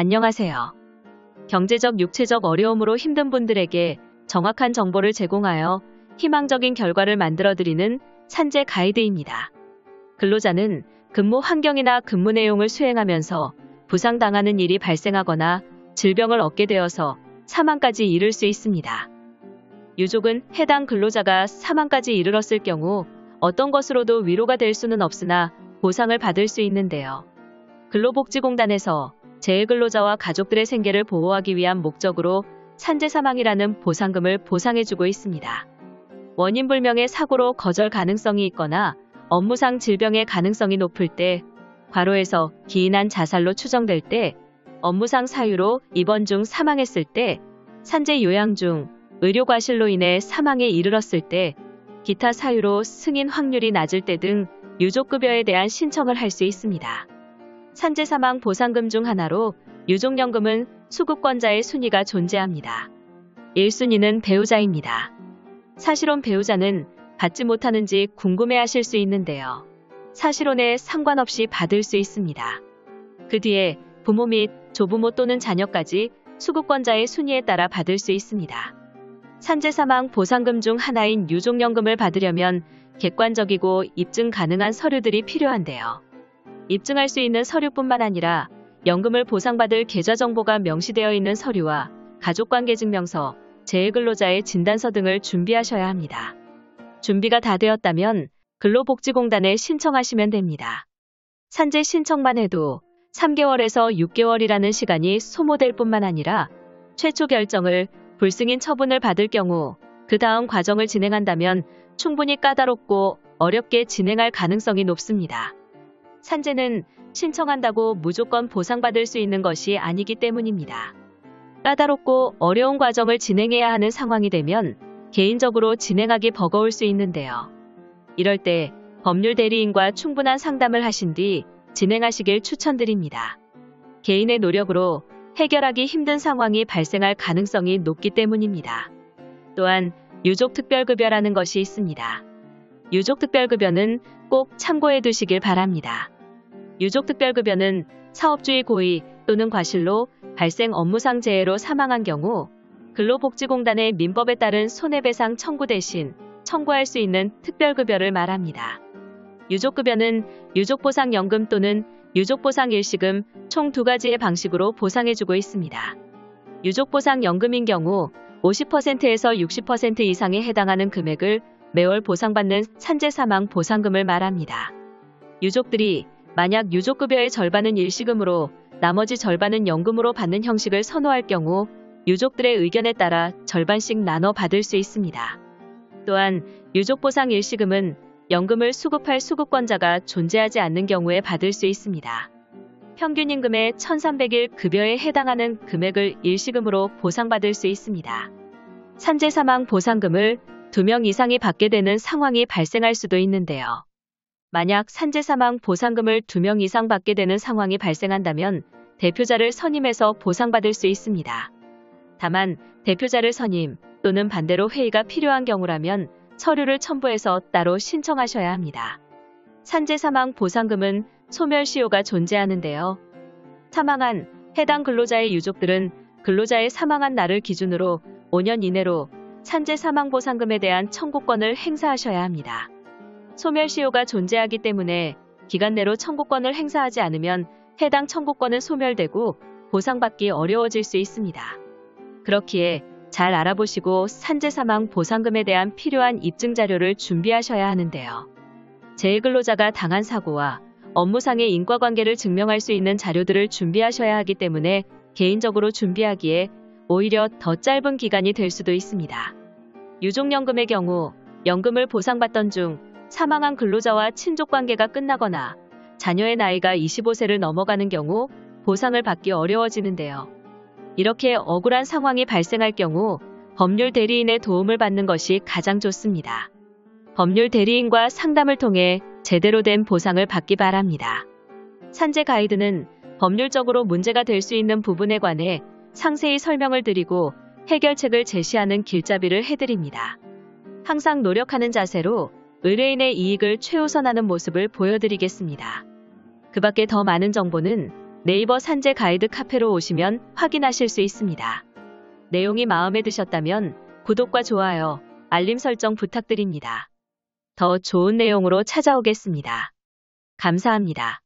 안녕하세요. 경제적, 육체적 어려움으로 힘든 분들에게 정확한 정보를 제공하여 희망적인 결과를 만들어드리는 산재 가이드입니다. 근로자는 근무 환경이나 근무 내용을 수행하면서 부상당하는 일이 발생하거나 질병을 얻게 되어서 사망까지 이를 수 있습니다. 유족은 해당 근로자가 사망까지 이르렀을 경우 어떤 것으로도 위로가 될 수는 없으나 보상을 받을 수 있는데요. 근로복지공단에서 재해근로자와 가족들의 생계를 보호하기 위한 목적으로 산재사망이라는 보상금을 보상해주고 있습니다. 원인불명의 사고로 거절 가능성이 있거나 업무상 질병의 가능성이 높을 때, 과로에서 기인한 자살로 추정될 때, 업무상 사유로 입원 중 사망했을 때, 산재 요양 중 의료과실로 인해 사망에 이르렀을 때, 기타 사유로 승인 확률이 낮을 때 등 유족급여에 대한 신청을 할 수 있습니다. 산재사망 보상금 중 하나로 유족연금은 수급권자의 순위가 존재합니다. 1순위는 배우자입니다. 사실혼 배우자는 받지 못하는지 궁금해하실 수 있는데요. 사실혼에 상관없이 받을 수 있습니다. 그 뒤에 부모 및 조부모 또는 자녀까지 수급권자의 순위에 따라 받을 수 있습니다. 산재사망 보상금 중 하나인 유족연금을 받으려면 객관적이고 입증 가능한 서류들이 필요한데요. 입증할 수 있는 서류뿐만 아니라 연금을 보상받을 계좌 정보가 명시되어 있는 서류와 가족관계증명서, 재해근로자의 진단서 등을 준비하셔야 합니다. 준비가 다 되었다면 근로복지공단에 신청하시면 됩니다. 산재 신청만 해도 3개월에서 6개월이라는 시간이 소모될 뿐만 아니라 최초 결정을 불승인 처분을 받을 경우 그 다음 과정을 진행한다면 충분히 까다롭고 어렵게 진행할 가능성이 높습니다. 산재는 신청한다고 무조건 보상받을 수 있는 것이 아니기 때문입니다. 까다롭고 어려운 과정을 진행해야 하는 상황이 되면 개인적으로 진행하기 버거울 수 있는데요. 이럴 때 법률 대리인과 충분한 상담을 하신 뒤 진행하시길 추천드립니다. 개인의 노력으로 해결하기 힘든 상황이 발생할 가능성이 높기 때문입니다. 또한 유족특별급여라는 것이 있습니다. 유족특별급여는 꼭 참고해 두시길 바랍니다. 유족특별급여는 사업주의 고의 또는 과실로 발생 업무상 재해로 사망한 경우 근로복지공단의 민법에 따른 손해배상 청구 대신 청구할 수 있는 특별급여를 말합니다. 유족급여는 유족보상연금 또는 유족보상일시금 총 두 가지의 방식으로 보상해주고 있습니다. 유족보상연금인 경우 50%에서 60% 이상에 해당하는 금액을 매월 보상받는 산재사망 보상금을 말합니다. 유족들이 만약 유족급여의 절반은 일시금으로 나머지 절반은 연금으로 받는 형식을 선호할 경우 유족들의 의견에 따라 절반씩 나눠 받을 수 있습니다. 또한 유족보상 일시금은 연금을 수급할 수급권자가 존재하지 않는 경우에 받을 수 있습니다. 평균 임금의 1300일 급여에 해당하는 금액을 일시금으로 보상받을 수 있습니다. 산재사망 보상금을 2명 이상이 받게 되는 상황이 발생할 수도 있는데요. 만약 산재사망 보상금을 2명 이상 받게 되는 상황이 발생한다면 대표자를 선임해서 보상받을 수 있습니다. 다만 대표자를 선임 또는 반대로 회의가 필요한 경우라면 서류를 첨부해서 따로 신청하셔야 합니다. 산재사망 보상금은 소멸시효가 존재하는데요. 사망한 해당 근로자의 유족들은 근로자의 사망한 날을 기준으로 5년 이내로 산재사망보상금에 대한 청구권을 행사하셔야 합니다. 소멸시효가 존재하기 때문에 기간 내로 청구권을 행사하지 않으면 해당 청구권은 소멸되고 보상받기 어려워질 수 있습니다. 그렇기에 잘 알아보시고 산재사망 보상금에 대한 필요한 입증자료를 준비하셔야 하는데요. 재해근로자가 당한 사고와 업무상의 인과관계를 증명할 수 있는 자료들을 준비하셔야 하기 때문에 개인적으로 준비하기에 오히려 더 짧은 기간이 될 수도 있습니다. 유족연금의 경우 연금을 보상받던 중 사망한 근로자와 친족관계가 끝나거나 자녀의 나이가 25세를 넘어가는 경우 보상을 받기 어려워지는데요. 이렇게 억울한 상황이 발생할 경우 법률 대리인의 도움을 받는 것이 가장 좋습니다. 법률 대리인과 상담을 통해 제대로 된 보상을 받기 바랍니다. 산재 가이드는 법률적으로 문제가 될 수 있는 부분에 관해 상세히 설명을 드리고 해결책을 제시하는 길잡이를 해드립니다. 항상 노력하는 자세로 의뢰인의 이익을 최우선하는 모습을 보여드리겠습니다. 그 밖에 더 많은 정보는 네이버 산재 가이드 카페로 오시면 확인하실 수 있습니다. 내용이 마음에 드셨다면 구독과 좋아요, 알림 설정 부탁드립니다. 더 좋은 내용으로 찾아오겠습니다. 감사합니다.